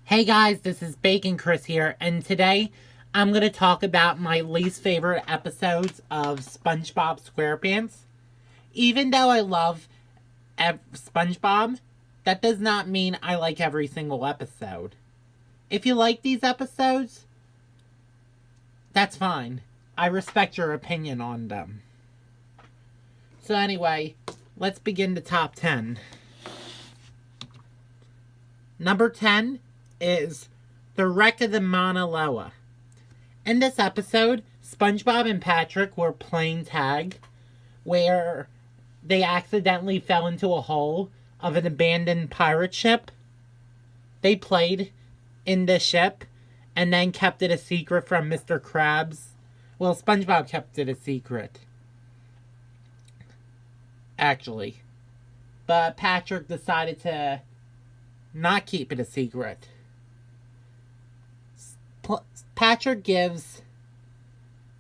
Hey guys, this is Bacon Chris here, and today I'm going to talk about my least favorite episodes of SpongeBob SquarePants. Even though I love SpongeBob, that does not mean I like every single episode. If you like these episodes, that's fine. I respect your opinion on them. So anyway, let's begin the top 10. Number 10 is The Wreck of the Mauna Loa. In this episode, SpongeBob and Patrick were playing tag, where they accidentally fell into a hole of an abandoned pirate ship. They played in the ship and then kept it a secret from Mr. Krabs. Well, SpongeBob kept it a secret, actually. But Patrick decided to not keep it a secret. Patrick gives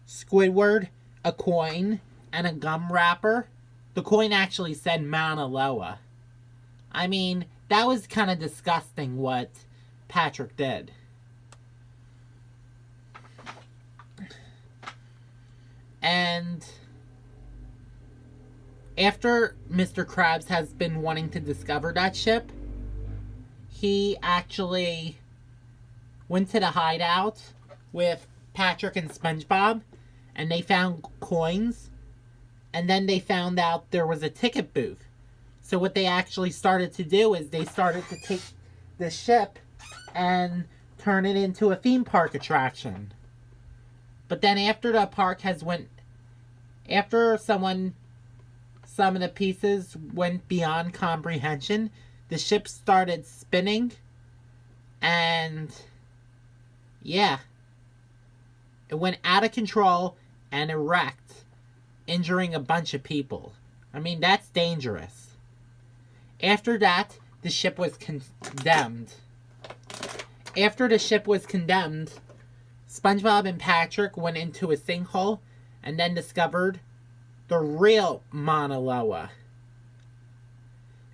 Squidward a coin and a gum wrapper. The coin actually said Mauna Loa. I mean, that was kind of disgusting what Patrick did. And after Mr. Krabs has been wanting to discover that ship, he actually went to the hideout with Patrick and SpongeBob, and they found coins, and then they found out there was a ticket booth. So what they actually started to do is they started to take the ship and turn it into a theme park attraction. But then after the park after some of the pieces went beyond comprehension, the ship started spinning, and yeah, it went out of control and it wrecked, injuring a bunch of people. I mean, that's dangerous. After that, the ship was condemned. After the ship was condemned, SpongeBob and Patrick went into a sinkhole and then discovered the real Mauna Loa.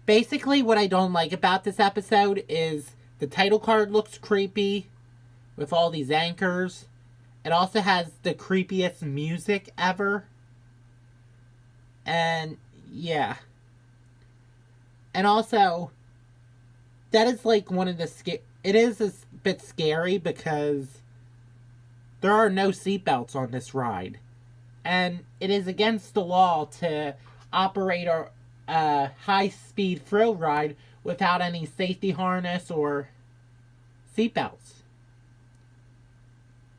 Basically, what I don't like about this episode is the title card looks creepy with all these anchors. It also has the creepiest music ever. And yeah. And also, that is like one of the it is a bit scary because there are no seatbelts on this ride. And it is against the law to operate a high-speed thrill ride without any safety harness or seatbelts.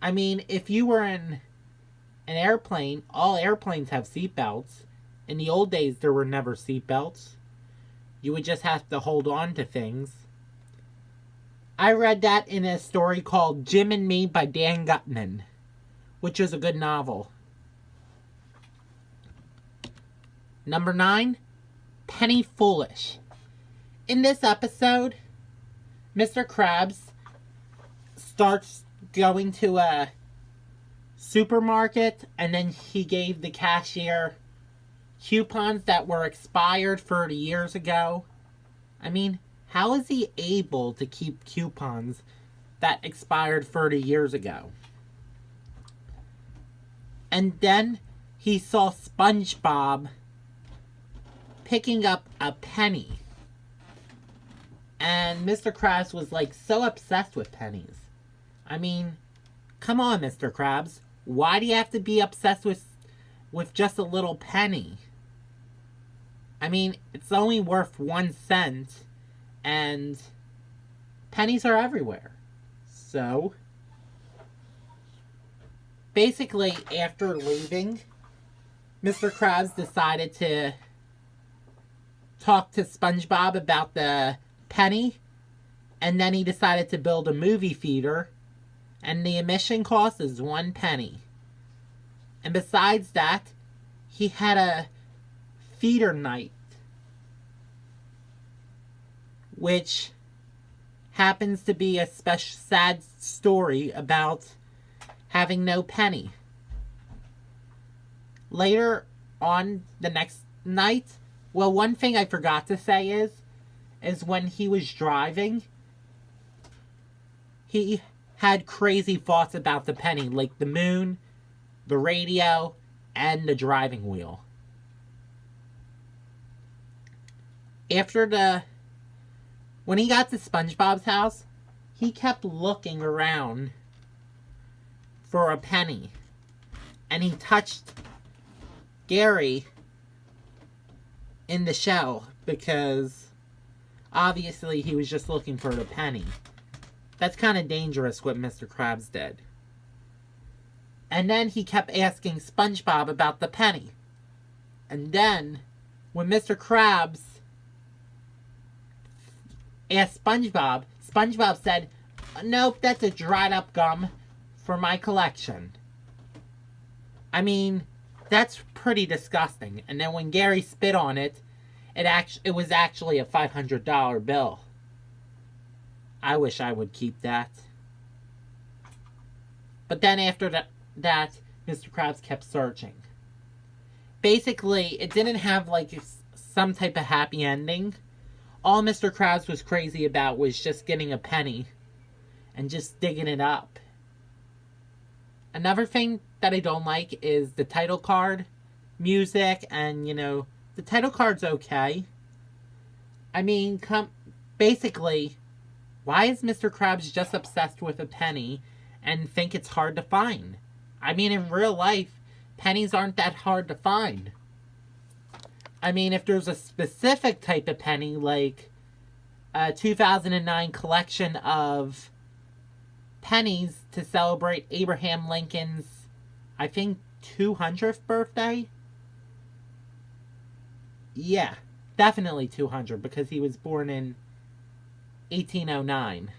I mean, if you were in an airplane, all airplanes have seatbelts. In the old days, there were never seatbelts. You would just have to hold on to things. I read that in a story called Jim and Me by Dan Gutman, which is a good novel. Number 9, Penny Foolish. In this episode, Mr. Krabs starts going to a supermarket, and then he gave the cashier coupons that were expired 30 years ago. I mean, how is he able to keep coupons that expired 30 years ago? And then he saw SpongeBob picking up a penny. And Mr. Krabs was like so obsessed with pennies. I mean, come on, Mr. Krabs. Why do you have to be obsessed with just a little penny? I mean, it's only worth 1 cent, and pennies are everywhere. So, basically, after leaving, Mr. Krabs decided to talk to SpongeBob about the penny, and then he decided to build a movie theater, and the admission cost is 1 penny. And besides that, he had a theater night, which happens to be a special sad story about having no penny. Later on the next night, well, one thing I forgot to say is when he was driving, he had crazy thoughts about the penny, like the moon, the radio, and the driving wheel. When he got to SpongeBob's house, he kept looking around for a penny. And he touched Gary in the shell because obviously he was just looking for the penny. That's kind of dangerous what Mr. Krabs did. And then he kept asking SpongeBob about the penny. And then when Mr. Krabs asked SpongeBob, SpongeBob said, "Nope, that's a dried up gum for my collection." I mean, that's pretty disgusting. And then when Gary spit on it, it was actually a $500 bill. I wish I would keep that. But then after that, Mr. Krabs kept searching. Basically, it didn't have like some type of happy ending. All Mr. Krabs was crazy about was just getting a penny and just digging it up. Another thing that I don't like is the title card, music, and, the title card's okay. I mean, basically, why is Mr. Krabs just obsessed with a penny and think it's hard to find? I mean, in real life, pennies aren't that hard to find. I mean, if there's a specific type of penny, like a 2009 collection of pennies to celebrate Abraham Lincoln's, I think, 200th birthday? Yeah, definitely 200, because he was born in 1809.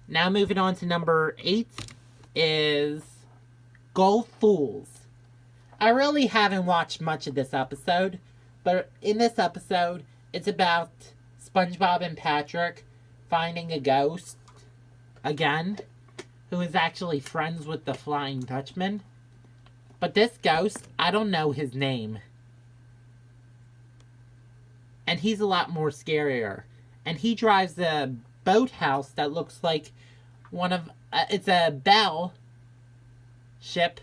Now moving on to number 8 is Go Fools. I really haven't watched much of this episode, but in this episode, it's about SpongeBob and Patrick finding a ghost, again, who is actually friends with the Flying Dutchman. But this ghost, I don't know his name. And he's a lot more scarier. And he drives a boathouse that looks like it's a Belle ship,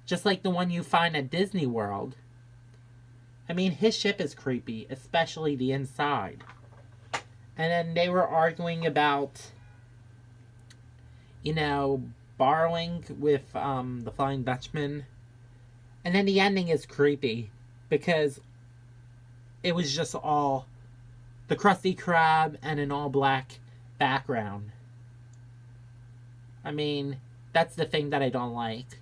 just like the one you find at Disney World. I mean, his ship is creepy, especially the inside. And then they were arguing about, borrowing with the Flying Dutchman. And then the ending is creepy because it was just all the Krusty Krab and an all-black background. I mean, that's the thing that I don't like.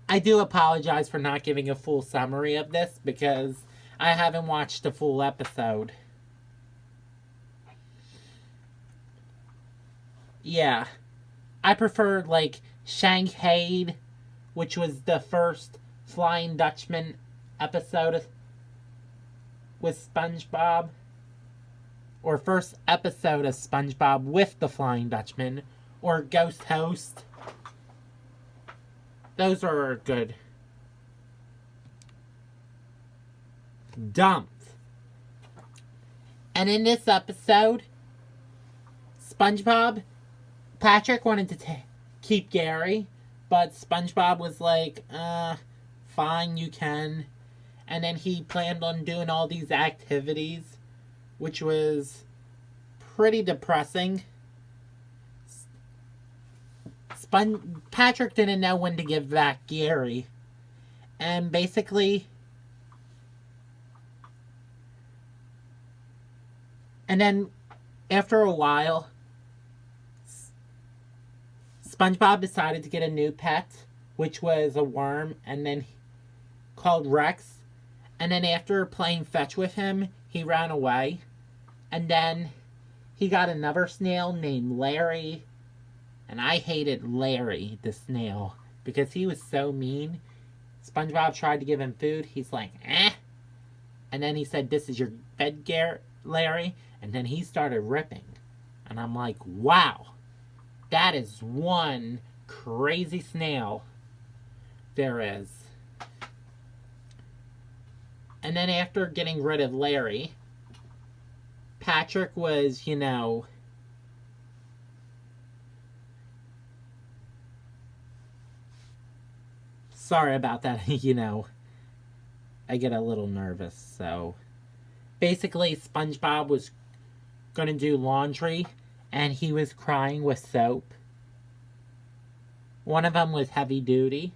I do apologize for not giving a full summary of this because I haven't watched the full episode. Yeah. I preferred, Shanghai, which was the first Flying Dutchman episode with SpongeBob. Or first episode of SpongeBob with the Flying Dutchman. Or Ghost Host. Those are good. Dumped. And in this episode, Patrick wanted to keep Gary, but SpongeBob was like, fine, you can. And then he planned on doing all these activities, which was pretty depressing. Patrick didn't know when to give back Gary. And basically, and then after a while, SpongeBob decided to get a new pet, which was a worm, and then called Rex. And then after playing fetch with him, he ran away. And then he got another snail named Larry. And I hated Larry, the snail, because he was so mean. SpongeBob tried to give him food. He's like, eh. And then he said, "This is your bed, Larry." And then he started ripping. And I'm like, wow. That is one crazy snail there is. And then after getting rid of Larry, Patrick was, sorry about that, I get a little nervous, so. Basically, SpongeBob was gonna do laundry, and he was crying with soap. One of them was heavy duty.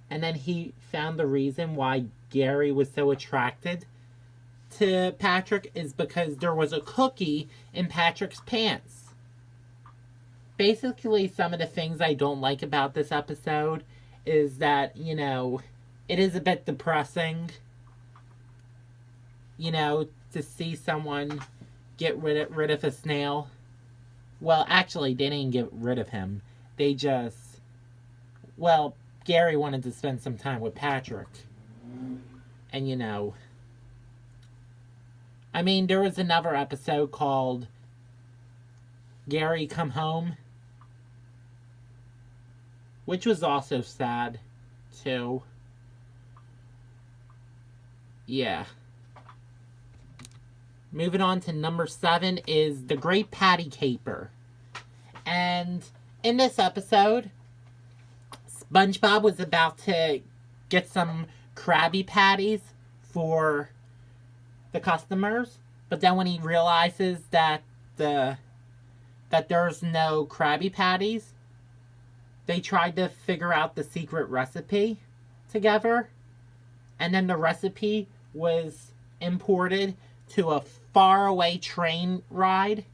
And then he found the reason why Gary was so attracted to Patrick is because there was a cookie in Patrick's pants. Basically, some of the things I don't like about this episode is that, it is a bit depressing, to see someone get rid of a snail. Well, actually, they didn't get rid of him. They just, Gary wanted to spend some time with Patrick. And, there was another episode called Gary Come Home, which was also sad, too. Yeah. Moving on to number 7 is The Great Patty Caper. And in this episode, SpongeBob was about to get some Krabby Patties for the customers, but then when he realizes that there's no Krabby Patties, they tried to figure out the secret recipe together, and then the recipe was imported to a faraway train ride,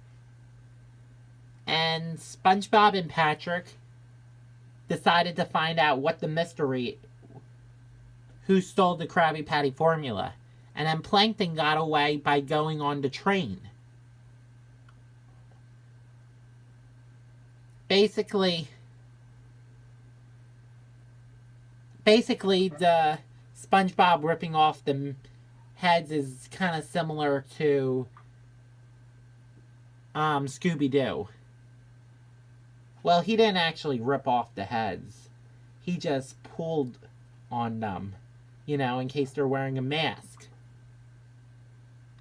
and SpongeBob and Patrick decided to find out what the mystery, who stole the Krabby Patty formula. And then Plankton got away by going on the train. Basically, the SpongeBob ripping off the heads is kind of similar to Scooby-Doo. Well, he didn't actually rip off the heads. He just pulled on them, in case they're wearing a mask.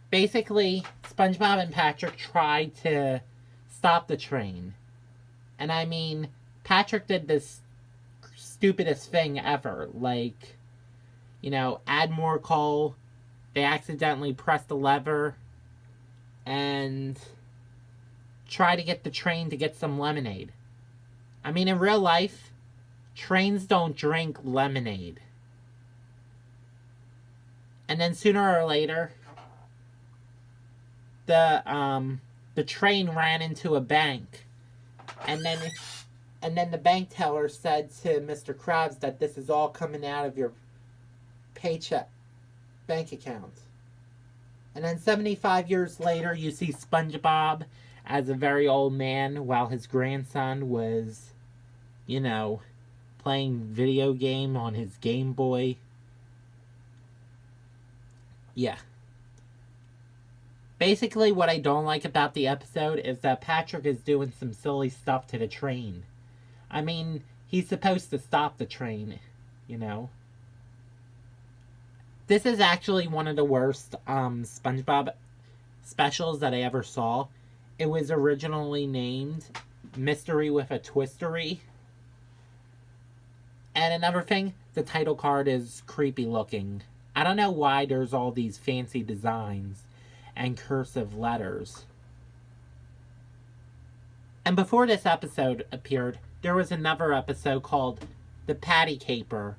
Basically, SpongeBob and Patrick tried to stop the train. And Patrick did this stupidest thing ever. Add more coal. They accidentally pressed the lever. And try to get the train to get some lemonade. In real life, trains don't drink lemonade. And then sooner or later, the train ran into a bank. And then the bank teller said to Mr. Krabs that this is all coming out of your paycheck bank account. And then 75 years later, you see SpongeBob as a very old man while his grandson was, playing video game on his Game Boy. Yeah. Basically, what I don't like about the episode is that Patrick is doing some silly stuff to the train. He's supposed to stop the train, This is actually one of the worst SpongeBob specials that I ever saw. It was originally named Mystery with a Twistery. And another thing, the title card is creepy looking. I don't know why there's all these fancy designs and cursive letters. And before this episode appeared, there was another episode called The Patty Caper,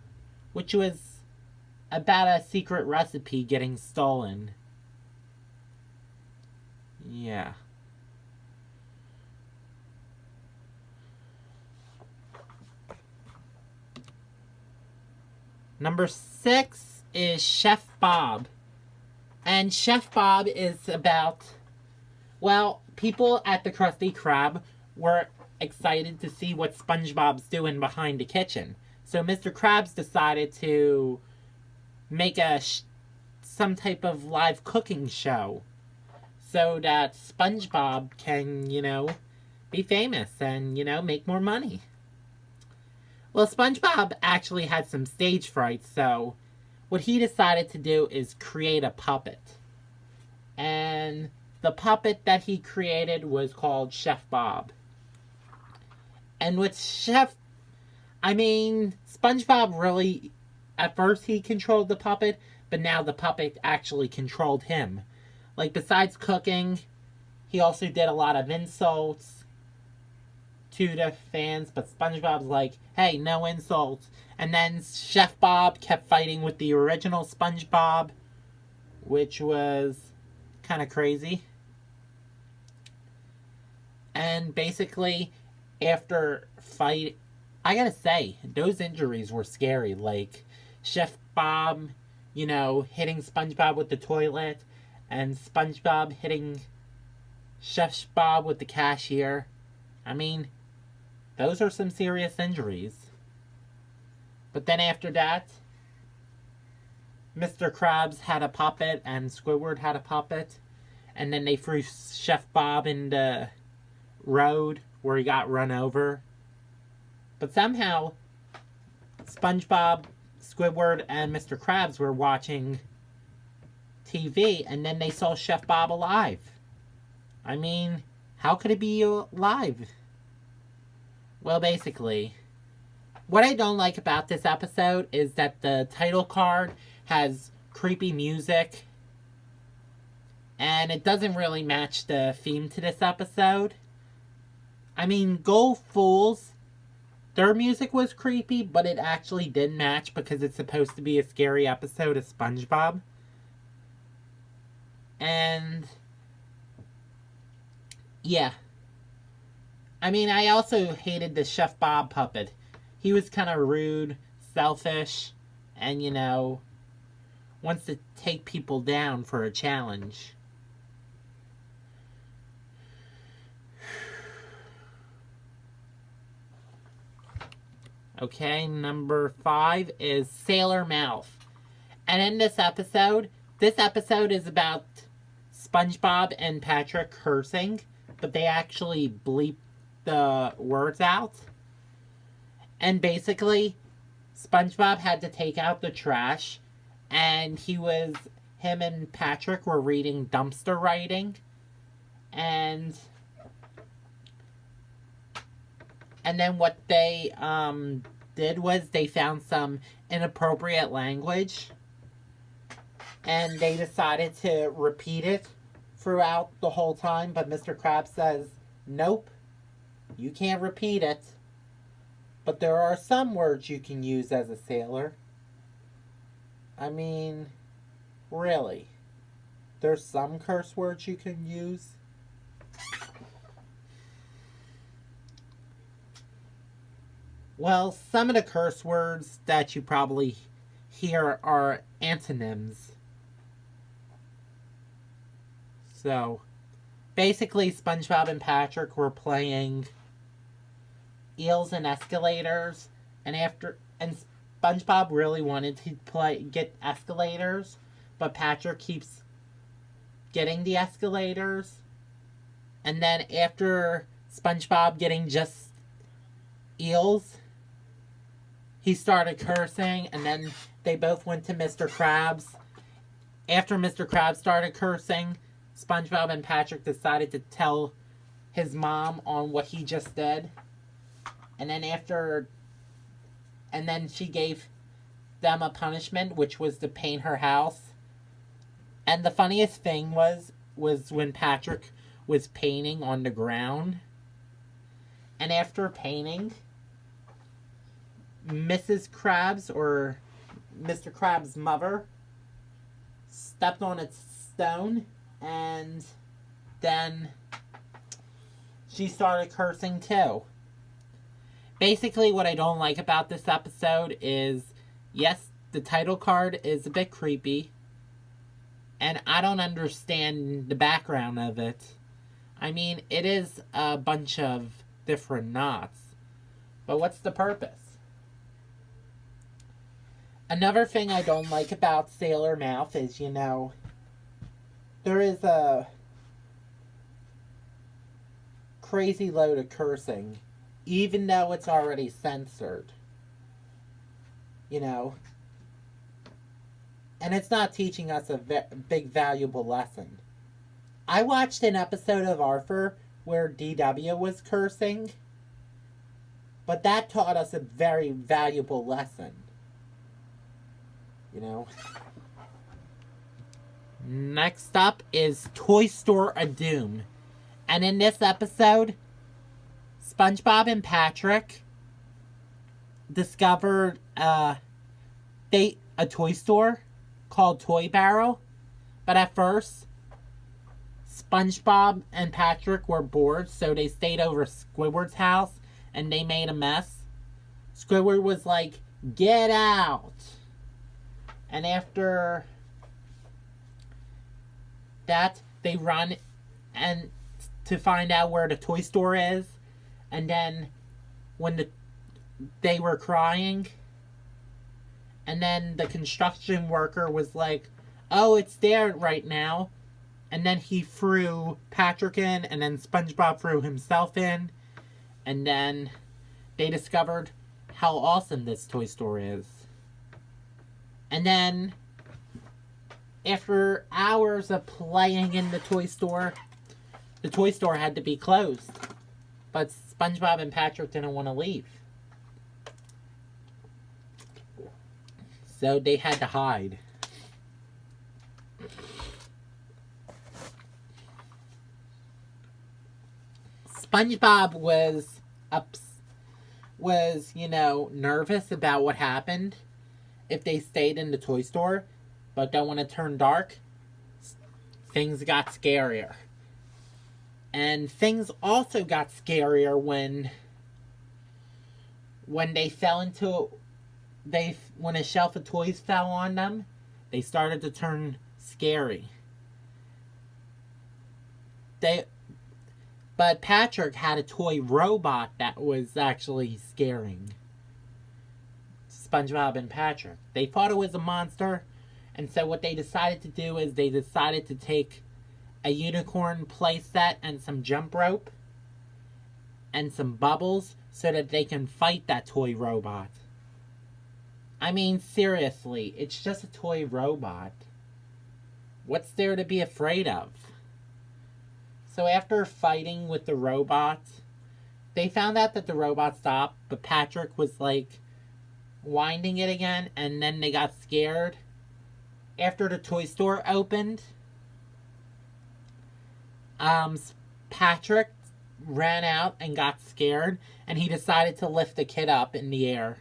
which was about a secret recipe getting stolen. Yeah. Number 6 is Chef Bob. And Chef Bob is about, people at the Krusty Krab were excited to see what SpongeBob's doing behind the kitchen. So Mr. Krabs decided to make some type of live cooking show so that SpongeBob can, be famous and, make more money. Well, SpongeBob actually had some stage fright, so what he decided to do is create a puppet. And the puppet that he created was called Chef Bob. And with SpongeBob really, at first he controlled the puppet, but now the puppet actually controlled him. Like, besides cooking, he also did a lot of insults to the fans, but SpongeBob's like, hey, no insults. And then Chef Bob kept fighting with the original SpongeBob, which was kind of crazy. And basically, after fight, I gotta say, those injuries were scary. Like, Chef Bob, hitting SpongeBob with the toilet, and SpongeBob hitting Chef Bob with the cashier. I mean, those are some serious injuries. But then after that, Mr. Krabs had a puppet and Squidward had a puppet. And then they threw Chef Bob in the road where he got run over. But somehow, SpongeBob, Squidward, and Mr. Krabs were watching TV, and then they saw Chef Bob alive. I mean, how could it be alive? Well, basically, what I don't like about this episode is that the title card has creepy music, and it doesn't really match the theme to this episode. I mean, Go Fools, their music was creepy, but it actually did match because it's supposed to be a scary episode of SpongeBob. And yeah. I mean, I also hated the Chef Bob puppet. He was kind of rude, selfish, and, wants to take people down for a challenge. Okay, number 5 is Sailor Mouth. And in this episode is about SpongeBob and Patrick cursing, but they actually bleep the words out. And basically, SpongeBob had to take out the trash, and him and Patrick were reading dumpster writing, and then what they did was they found some inappropriate language, and they decided to repeat it throughout the whole time, but Mr. Krabs says, nope, you can't repeat it. But there are some words you can use as a sailor. I mean, really? There's some curse words you can use? Well, some of the curse words that you probably hear are antonyms. So, basically, SpongeBob and Patrick were playing Eels and Escalators, and SpongeBob really wanted to get escalators, but Patrick keeps getting the escalators, and then after SpongeBob getting just eels, he started cursing, and then they both went to Mr. Krabs. After Mr. Krabs started cursing, SpongeBob and Patrick decided to tell his mom on what he just did. And then she gave them a punishment, which was to paint her house. And the funniest thing was when Patrick was painting on the ground. And after painting, Mrs. Krabs, or Mr. Krabs' mother, stepped on a stone, and then she started cursing too. Basically, what I don't like about this episode is, yes, the title card is a bit creepy, and I don't understand the background of it. I mean, it is a bunch of different knots, but what's the purpose? Another thing I don't like about Sailor Mouth is, there is a crazy load of cursing, even though it's already censored. And it's not teaching us a big, valuable lesson. I watched an episode of Arthur where DW was cursing, but that taught us a very valuable lesson. You know? Next up is Toy Store a Doom. And in this episode, SpongeBob and Patrick discovered a toy store called Toy Barrel. But at first, SpongeBob and Patrick were bored, so they stayed over Squidward's house and they made a mess. Squidward was like, "Get out!" And after that, they run and to find out where the toy store is. And then when they were crying, and then the construction worker was like, "Oh, it's there right now." And then he threw Patrick in, and then SpongeBob threw himself in. And then they discovered how awesome this toy store is. And then, after hours of playing in the toy store had to be closed. But SpongeBob and Patrick didn't want to leave. So they had to hide. SpongeBob was nervous about what happened if they stayed in the toy store, but don't want to turn dark. Things got scarier. And things also got scarier when they fell into when a shelf of toys fell on them. They started to turn scary. But Patrick had a toy robot that was actually scaring SpongeBob and Patrick. They thought it was a monster, and so what they decided to do is they decided to take a unicorn playset and some jump rope and some bubbles so that they can fight that toy robot. I mean, seriously, it's just a toy robot. What's there to be afraid of? So after fighting with the robot, they found out that the robot stopped, but Patrick was like winding it again, and then they got scared. After the toy store opened, Patrick ran out and got scared, and he decided to lift the kid up in the air.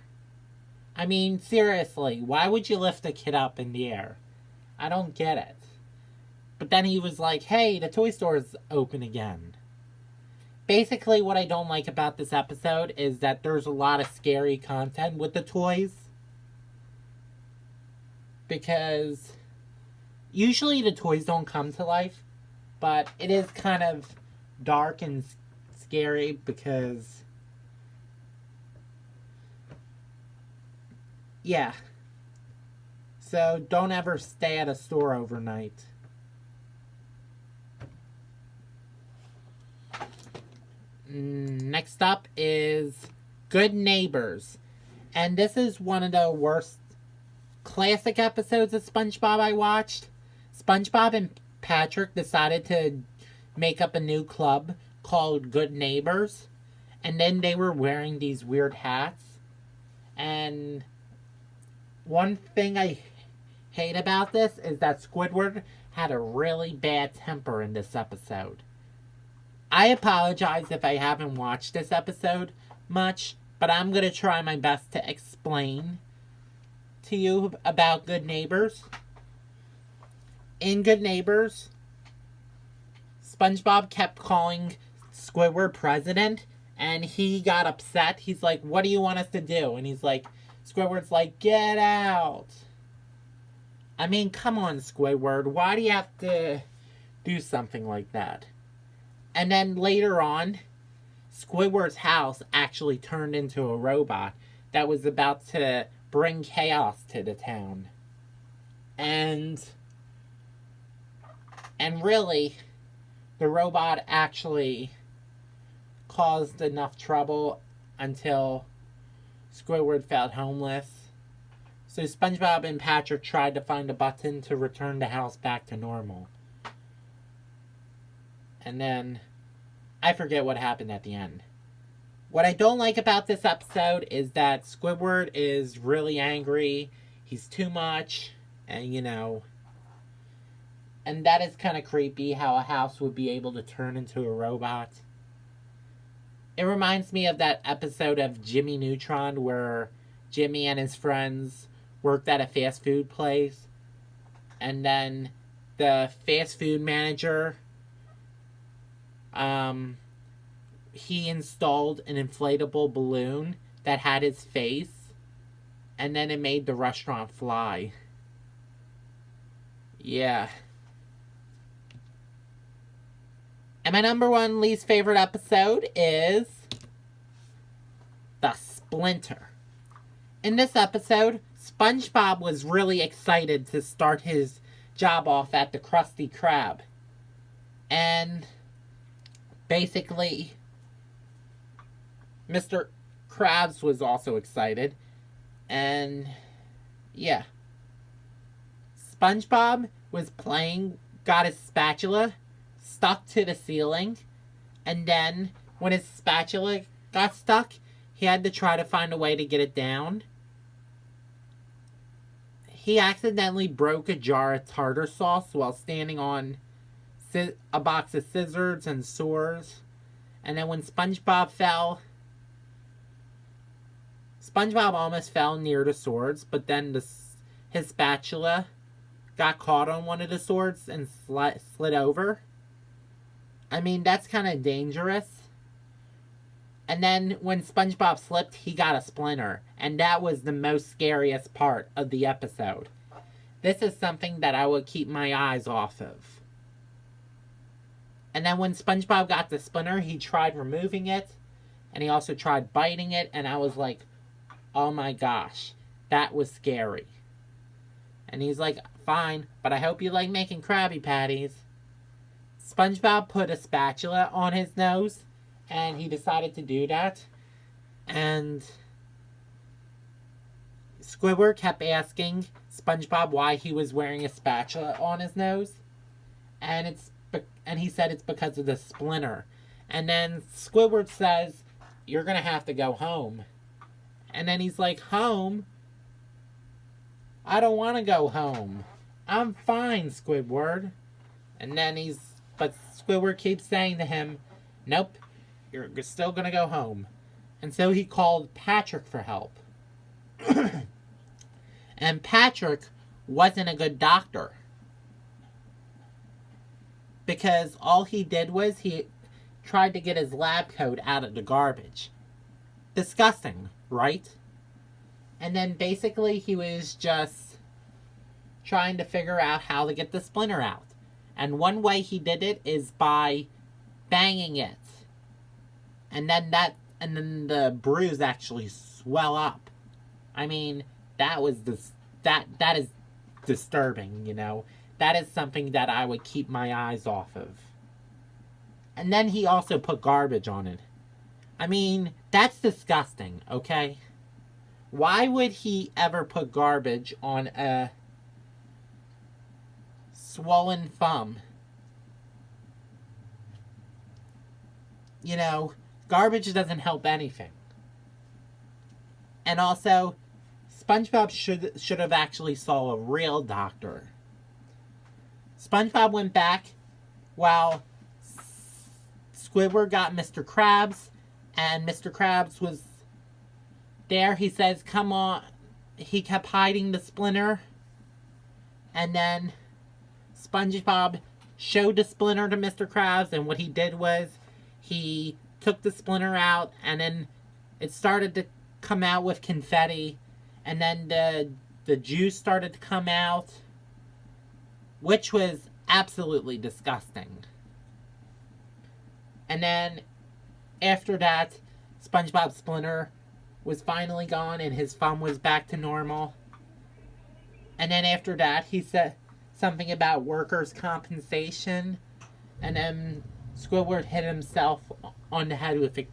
I mean, seriously, why would you lift a kid up in the air? I don't get it. But then he was like, "Hey, the toy store is open again." Basically, what I don't like about this episode is that there's a lot of scary content with the toys. Because usually the toys don't come to life, but it is kind of dark and scary because, yeah. So don't ever stay at a store overnight. Next up is Good Neighbors. And this is one of the worst classic episodes of SpongeBob I watched. SpongeBob and Patrick decided to make up a new club called Good Neighbors. And then they were wearing these weird hats. And one thing I hate about this is that Squidward had a really bad temper in this episode. I apologize if I haven't watched this episode much, but I'm going to try my best to explain to you about Good Neighbors. In Good Neighbors, SpongeBob kept calling Squidward president, and he got upset. He's like, "What do you want us to do?" And he's like, Squidward's like, "Get out." I mean, come on, Squidward. Why do you have to do something like that? And then later on, Squidward's house actually turned into a robot that was about to bring chaos to the town. And really, the robot actually caused enough trouble until Squidward felt homeless. So SpongeBob and Patrick tried to find a button to return the house back to normal. And then I forget what happened at the end. What I don't like about this episode is that Squidward is really angry. He's too much. And, and that is kind of creepy how a house would be able to turn into a robot. It reminds me of that episode of Jimmy Neutron where Jimmy and his friends worked at a fast food place. And then the fast food manager, he installed an inflatable balloon that had his face. And then it made the restaurant fly. Yeah. And my number one least favorite episode is the Splinter. In this episode, SpongeBob was really excited to start his job off at the Krusty Krab. And basically, Mr. Krabs was also excited. And yeah. SpongeBob was playing, got his spatula stuck to the ceiling, and then when his spatula got stuck, he had to try to find a way to get it down. He accidentally broke a jar of tartar sauce while standing on a box of scissors and swords. And then when SpongeBob fell, SpongeBob almost fell near the swords, but then his spatula got caught on one of the swords and slid over. I mean, that's kind of dangerous. And then when SpongeBob slipped, he got a splinter. And that was the most scariest part of the episode. This is something that I would keep my eyes off of. And then when SpongeBob got the splinter, he tried removing it. And he also tried biting it. And I was like, oh my gosh, that was scary. And he's like, fine, but I hope you like making Krabby Patties. SpongeBob put a spatula on his nose, and he decided to do that. And Squidward kept asking SpongeBob why he was wearing a spatula on his nose. And he said it's because of the splinter. And then Squidward says, you're going to have to go home. And then he's like, home? I don't want to go home. I'm fine, Squidward. And then but Squidward keeps saying to him, nope, you're still going to go home. And so he called Patrick for help. And Patrick wasn't a good doctor. Because all he did was he tried to get his lab coat out of the garbage. Disgusting, right? And then basically he was just trying to figure out how to get the splinter out. And one way he did it is by banging it. And then the bruise actually swell up. I mean, that is disturbing, That is something that I would keep my eyes off of. And then he also put garbage on it. I mean, that's disgusting, okay? Why would he ever put garbage on a swollen thumb? Garbage doesn't help anything. And also, SpongeBob should have actually saw a real doctor. SpongeBob went back while Squidward got Mr. Krabs, and Mr. Krabs was there. He says, come on. He kept hiding the splinter. And then SpongeBob showed the splinter to Mr. Krabs, and what he did was he took the splinter out, and then it started to come out with confetti, and then the juice started to come out, which was absolutely disgusting. And then after that, SpongeBob's splinter was finally gone and his thumb was back to normal. And then after that, he said something about workers' compensation, and then Squidward hit himself on the head with a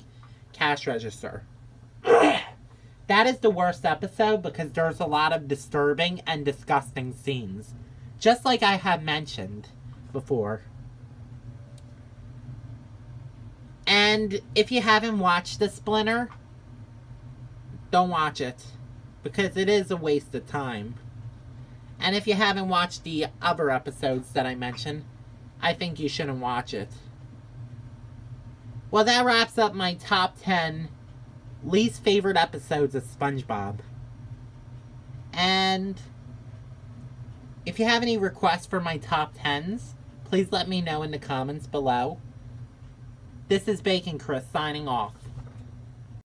cash register. That is the worst episode because there's a lot of disturbing and disgusting scenes. Just like I have mentioned before. And if you haven't watched the Splinter, don't watch it, because it is a waste of time. And if you haven't watched the other episodes that I mentioned, I think you shouldn't watch it. Well, that wraps up my top 10 least favorite episodes of SpongeBob. And if you have any requests for my top 10s, please let me know in the comments below. This is Bacon Chris signing off.